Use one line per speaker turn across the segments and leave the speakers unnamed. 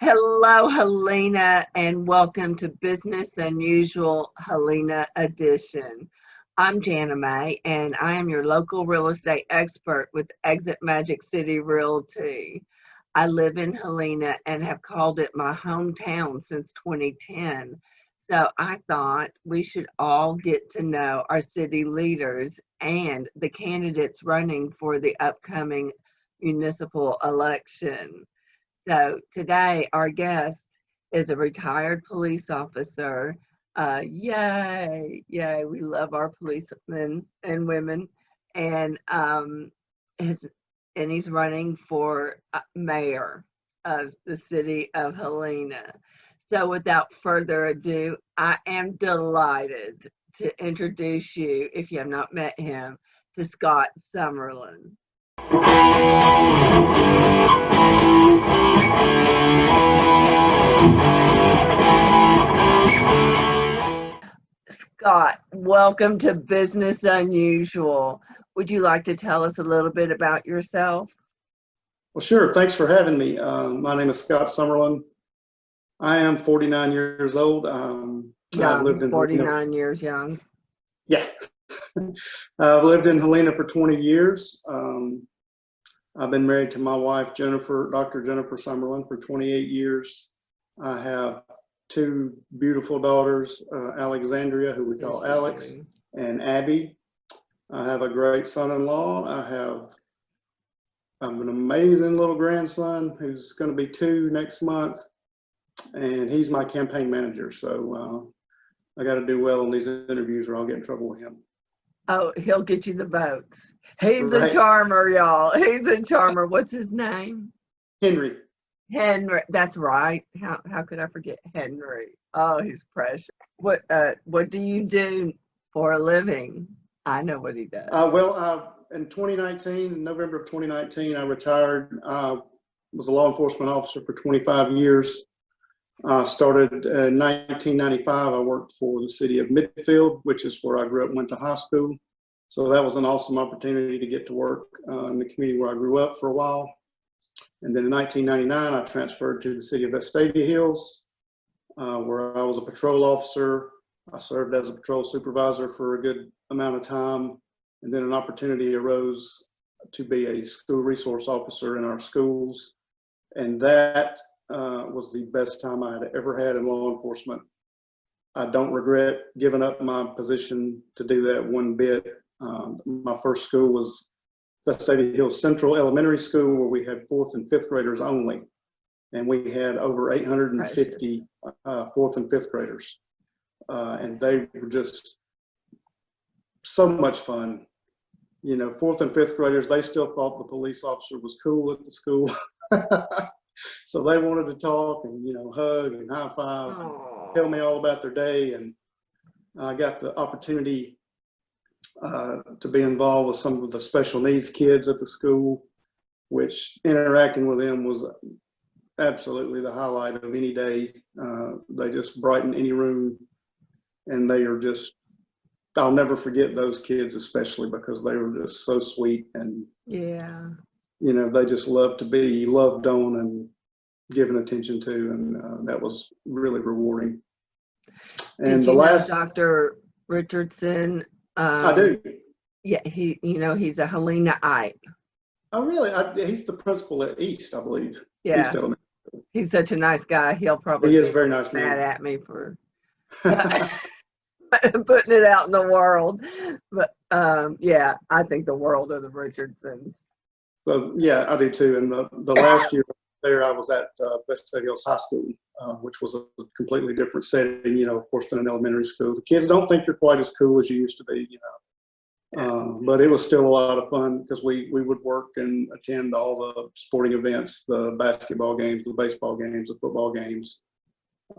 Hello, Helena, and welcome to Business Unusual Helena Edition. I'm Jana May, and I am your local real estate expert with Exit Magic City Realty. I live in Helena and have called it my hometown since 2010. So I thought we should all get to know our city leaders and the candidates running for the upcoming municipal election. So today our guest is a retired police officer. Yay, we love our policemen and women. And his, and he's running for mayor of the city of Helena. So without further ado, I am delighted to introduce you, if you have not met him, to Scott Summerlin. Scott, welcome to Business Unusual. Would you like to tell us a little bit about yourself?
Well, sure. Thanks for having me. My name is Scott Summerlin. I am 49 years old. I've lived in
49
Helena.
years young.
Yeah. I've lived in Helena for 20 years. I've been married to my wife, Dr. Jennifer Summerlin, for 28 years. I have two beautiful daughters, Alexandria, who we call Alex, and Abby. I have a great son-in-law. I have an amazing little grandson who's going to be 2 next month, and he's my campaign manager. So I got to do well on these interviews or I'll get in trouble with him.
Oh, he'll get you the votes. He's a charmer, y'all. He's a charmer. What's his name?
Henry.
That's right. How could I forget Henry? Oh, he's precious. What do you do for a living? I know what he does.
In 2019, in November of 2019, I retired. Was a law enforcement officer for 25 years. Started in 1995. I worked for the city of Midfield, which is where I grew up and went to high school. So that was an awesome opportunity to get to work in the community where I grew up for a while. And then in 1999, I transferred to the city of Vestavia Hills, where I was a patrol officer. I served as a patrol supervisor for a good amount of time. And then an opportunity arose to be a school resource officer in our schools. And that was the best time I had ever had in law enforcement. I don't regret giving up my position to do that one bit. My first school was Vestavia Hills Central Elementary School, where we had 4th and 5th graders only. And we had over 850 4th and 5th graders. And they were just so much fun. You know, 4th and 5th graders, they still thought the police officer was cool at the school. So they wanted to talk and, hug and high five, and tell me all about their day. And I got the opportunity to be involved with some of the special needs kids at the school, which interacting with them was absolutely the highlight of any day. They just brighten any room, and they are just, I'll never forget those kids, especially because they were just so sweet, and they just love to be loved on and given attention to, and that was really rewarding. And
Did you know Dr. Richardson?
I do.
Yeah, he's a Helenaite.
Oh, really? He's the principal at East, I believe.
Yeah. He's such a nice guy. He is a
very nice man.
Mad at me for putting it out in the world, but I think the world of the Richardsons.
So yeah, I do too. And the last year there, I was at Vestavia Hills High School, which was a completely different setting, of course, than an elementary school. The kids don't think you're quite as cool as you used to be, but it was still a lot of fun because we would work and attend all the sporting events, the basketball games, the baseball games, the football games.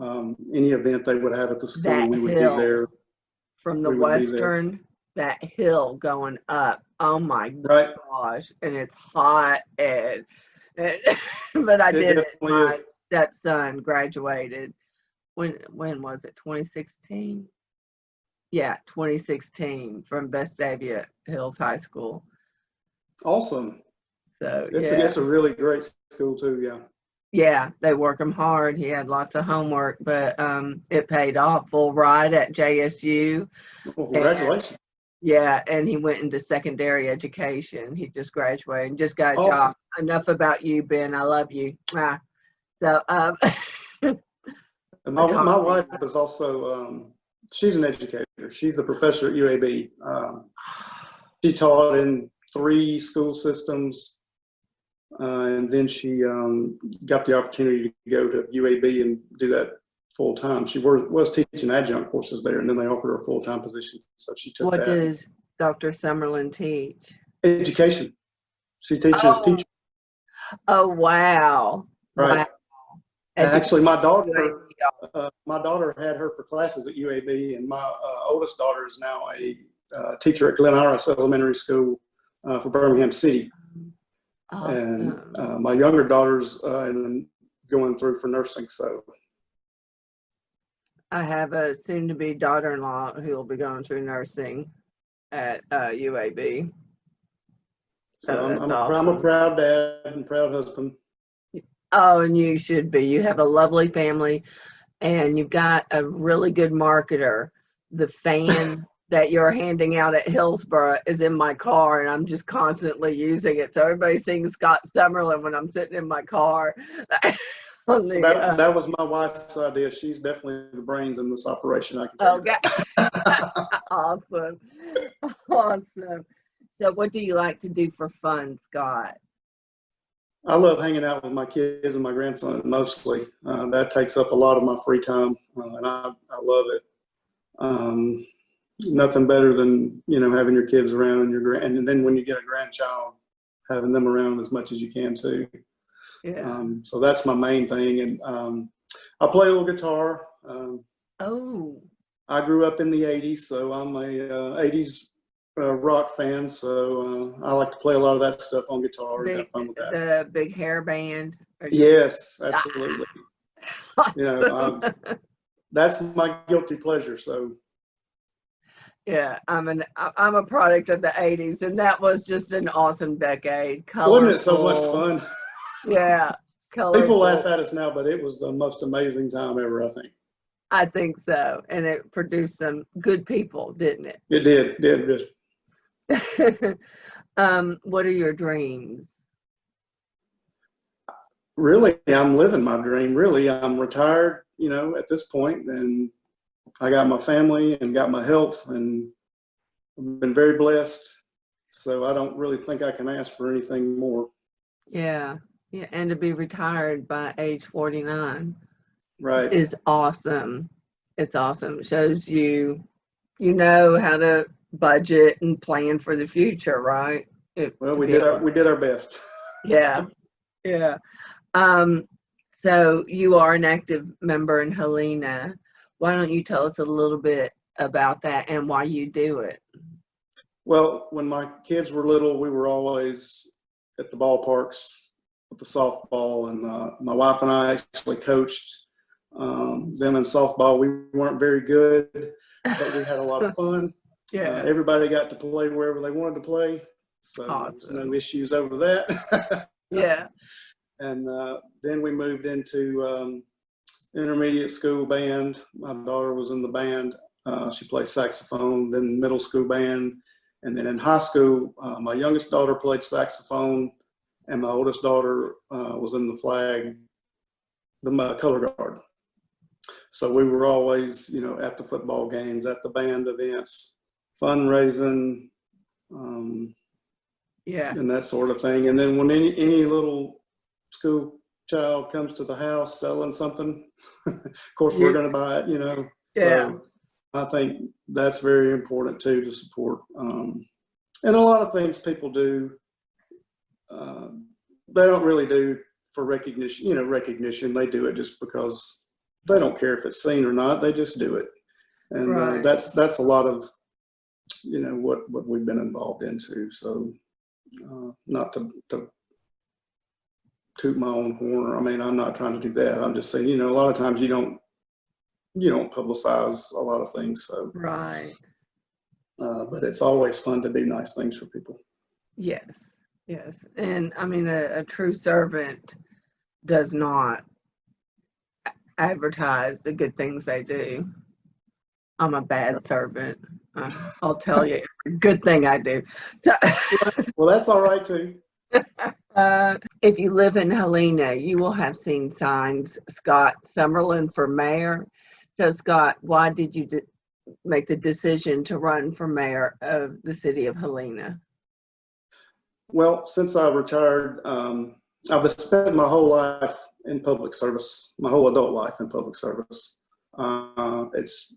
Any event they would have at the school, we would be there.
From the western, that hill going up. Oh my gosh. And it's hot. But I did it. My stepson graduated. When was it? 2016? Yeah, 2016 from Vestavia Hills High School.
Awesome.
So
it's a really great school too. Yeah.
Yeah, they work him hard. He had lots of homework, but it paid off. Full ride at JSU.
Well,
And
congratulations.
yeah, and he went into secondary education. He just graduated and just got a job.
Awesome.
Enough about you, Ben. I love you. Ah. So
And
we're
my
talking.
wife is also, she's an educator. She's a professor at UAB. She taught in 3 school systems, and then she got the opportunity to go to UAB and do that full time. She was teaching adjunct courses there, and then they offered her a full time position, so she took
What
that.
does Dr. Summerlin teach?
Education. She teaches
Oh,
teaching.
oh wow.
Right.
Wow.
Actually,
Education
my
at
daughter,
UAB.
my daughter had her for classes at UAB, and my oldest daughter is now a teacher at Glen Iris Elementary School for Birmingham City. And
Awesome.
my younger daughter's going through for nursing. So
I have a soon-to-be daughter-in-law who will be going through nursing at UAB. So that's
I'm
awesome.
a proud dad and proud husband.
Oh, and you should be. You have a lovely family, and you've got a really good marketer. The fan that you're handing out at Hillsborough is in my car, and I'm just constantly using it. So everybody sings Scott Summerlin when I'm sitting in my car.
That was my wife's idea. She's definitely the brains in this operation. I can tell you that.
Awesome. Awesome. So what do you like to do for fun, Scott?
I love hanging out with my kids and my grandson mostly. That takes up a lot of my free time, and I love it. Nothing better than having your kids around and then when you get a grandchild, having them around as much as you can too.
Yeah.
So that's my main thing, and I play a little guitar.
Oh.
I grew up in the '80s, so I'm a '80s rock fan. So I like to play a lot of that stuff on guitar and have fun with that.
The big hair band.
Yes, absolutely.
Awesome.
That's my guilty pleasure. So
Yeah, I'm a product of the '80s, and that was just an awesome decade.
wasn't it so much
Colorful.
fun?
Yeah,
People laugh
colorful.
at us now, but it was the most amazing time ever, I think.
I think so, and it produced some good people, didn't it?
It did. Just
What are your dreams?
really, I'm living my dream. Really, I'm retired, at this point, and I got my family and got my health, and I've been very blessed. So I don't really think I can ask for anything more.
Yeah, yeah, and to be retired by age 49
Right.
is awesome. It's awesome. It shows you know how to budget and plan for the future, right?
Well,
To
we
be able to,
did our best.
yeah, yeah. Um, so you are an active member in Helena. Why don't you tell us a little bit about that and why you do it?
Well, when my kids were little, we were always at the ballparks with the softball, and my wife and I actually coached them in softball. We weren't very good, but we had a lot of fun.
Yeah,
Everybody got to play wherever they wanted to play, so there was no issues over that.
yeah.
And then we moved into intermediate school band. My daughter was in the band. She plays saxophone, then middle school band. And then in high school, my youngest daughter played saxophone, and my oldest daughter was in the flag, the color guard. So we were always, at the football games, at the band events, fundraising, and that sort of thing. And then when any little school child comes to the house selling something, of course we're going to buy it, So I think that's very important too, to support. And a lot of things people do, they don't really do for recognition. Recognition. They do it just because they don't care if it's seen or not. They just do it, and that's a lot of what we've been involved into. So not to toot my own horn. I mean, I'm not trying to do that. I'm just saying, a lot of times you don't publicize a lot of things. So
Right.
But it's always fun to do nice things for people.
Yes. Yes. And I mean, a true servant does not advertise the good things they do. I'm a bad servant. I'll tell you every good thing I do. So,
Well, that's all right too.
if you live in Helena, you will have seen signs, Scott Summerlin for mayor. So, Scott, why did you make the decision to run for mayor of the city of Helena?
Well, since I retired, I've spent my whole life in public service, my whole adult life in public service. It's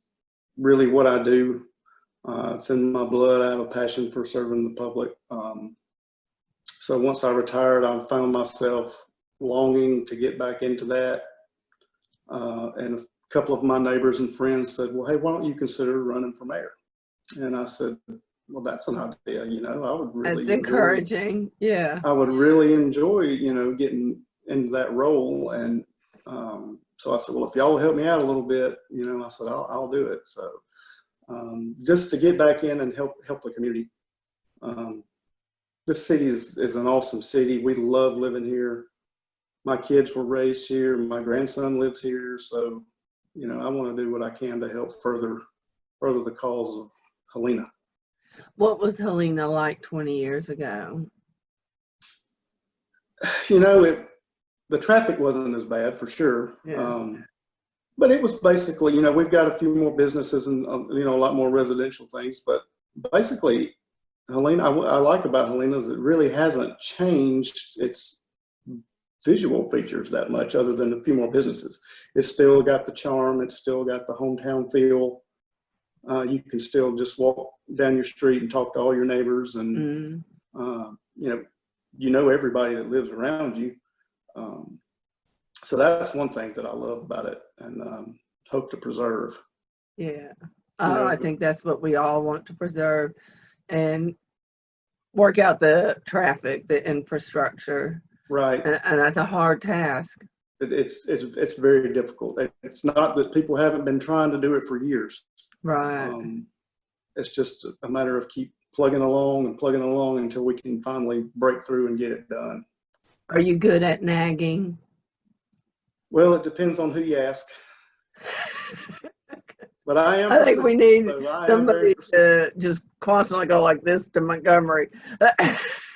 really what I do. It's in my blood. I have a passion for serving the public. So once I retired, I found myself longing to get back into that. And a couple of my neighbors and friends said, well, hey, why don't you consider running for mayor? And I said, well, that's an idea. I would really
That's encouraging. Yeah.
I would really enjoy, getting into that role. And so I said, well, if y'all will help me out a little bit, I said, I'll do it. So just to get back in and help the community. This city is an awesome city. We love living here. My kids were raised here. My grandson lives here. So, I want to do what I can to help further the cause of Helena.
What was Helena like 20 years ago?
The traffic wasn't as bad for sure.
Yeah.
But it was basically, we've got a few more businesses and, a lot more residential things. But basically, Helena, I like about Helena is it really hasn't changed its visual features that much other than a few more businesses. It's still got the charm. It's still got the hometown feel. You can still just walk down your street and talk to all your neighbors and, everybody that lives around you. So that's one thing that I love about it and hope to preserve.
Yeah. I think that's what we all want to preserve and work out the traffic, the infrastructure.
Right.
And that's a hard task.
It's very difficult. It's not that people haven't been trying to do it for years.
Right.
It's just a matter of keep plugging along until we can finally break through and get it done.
Are you good at nagging?
Well, it depends on who you ask. But I am.
I think we need somebody
to
just constantly go like this to Montgomery.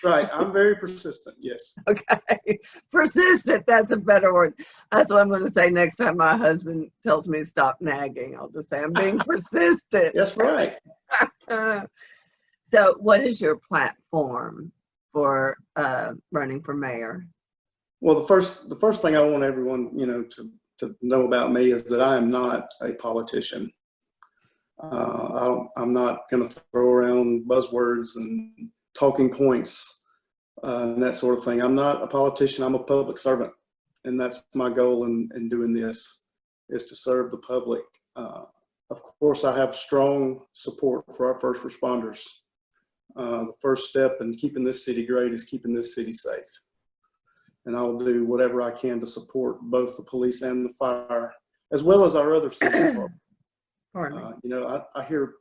Right. I'm very persistent. Yes.
Okay. Persistent. That's a better word. That's what I'm going to say next time my husband tells me to stop nagging. I'll just say I'm being persistent.
That's right.
So what is your platform for running for mayor?
Well, the first thing I want everyone, to know about me is that I am not a politician. I'm not going to throw around buzzwords and talking points and that sort of thing. I'm not a politician. I'm a public servant, and that's my goal in doing this is to serve the public. Of course, I have strong support for our first responders. The first step in keeping this city great is keeping this city safe. And I'll do whatever I can to support both the police and the fire, as well as our other city departments. I hear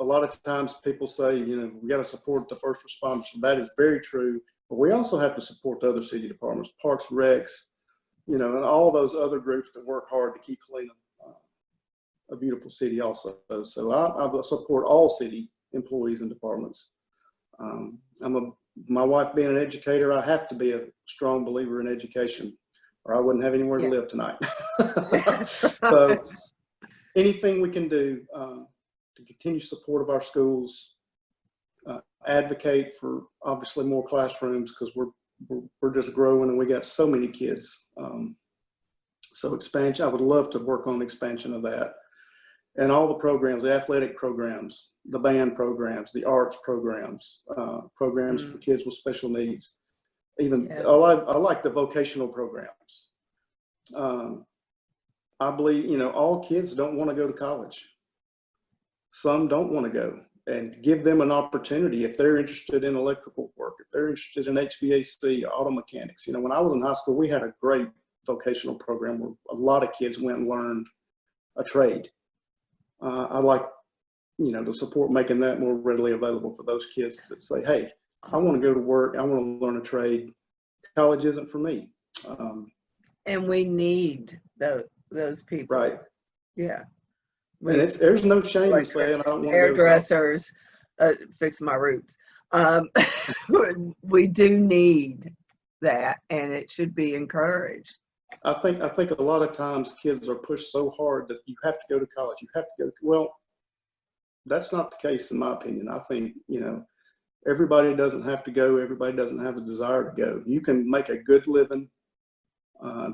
a lot of times people say, we got to support the first responders. That is very true. But we also have to support the other city departments, parks, recs, and all those other groups that work hard to keep Helena a beautiful city also. So I support all city employees and departments. My wife being an educator, I have to be a strong believer in education or I wouldn't have anywhere to live tonight. So anything we can do to continue support of our schools, advocate for obviously more classrooms because we're just growing and we got so many kids. So expansion, I would love to work on expansion of that. And all the programs, the athletic programs, the band programs, the arts programs, programs for kids with special needs. Even I like the vocational programs. I believe, all kids don't want to go to college. Some don't want to go, and give them an opportunity if they're interested in electrical work, if they're interested in HVAC, auto mechanics. When I was in high school, we had a great vocational program where a lot of kids went and learned a trade. I like, to support making that more readily available for those kids that say, hey, I want to go to work. I want to learn a trade. College isn't for me.
And we need those people.
Right.
Yeah.
And there's no shame in saying I don't want to go to college.
Hairdressers, fix my roots. We do need that, and it should be encouraged.
I think a lot of times kids are pushed so hard that you have to go to college. You have to go. Well, that's not the case in my opinion. I think, everybody doesn't have to go. Everybody doesn't have the desire to go. You can make a good living,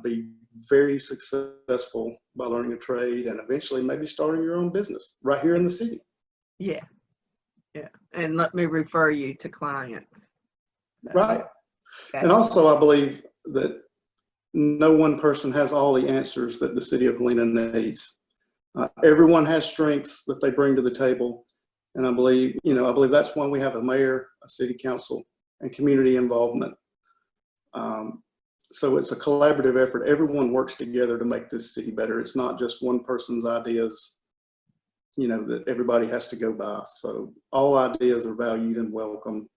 be very successful by learning a trade, and eventually maybe starting your own business right here in the city.
Yeah. And let me refer you to clients.
Right.
Okay.
And also, I believe that no one person has all the answers that the city of Helena needs. Everyone has strengths that they bring to the table. And I believe that's why we have a mayor, a city council, and community involvement. So it's a collaborative effort. Everyone works together to make this city better. It's not just one person's ideas, that everybody has to go by. So all ideas are valued and welcome.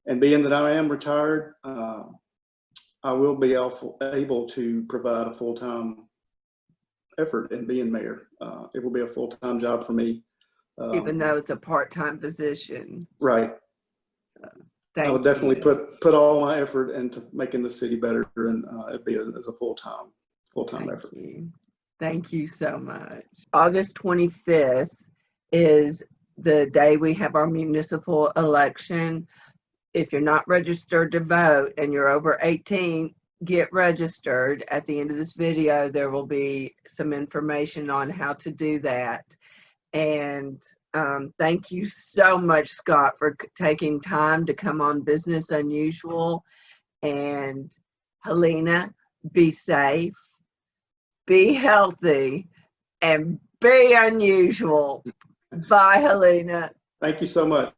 And being that I am retired, I will be able to provide a full-time effort in being mayor. It will be a full-time job for me.
Even though it's a part-time position.
Right. I would definitely put all my effort into making the city better, and it'd be as a full-time effort.
Thank you so much. August 25th is the day we have our municipal election. If you're not registered to vote and you're over 18, get registered. At the end of this video, there will be some information on how to do that. And thank you so much, Scott, for taking time to come on Business Unusual. And Helena, be safe, be healthy, and be unusual. Bye, Helena.
Thank you so much.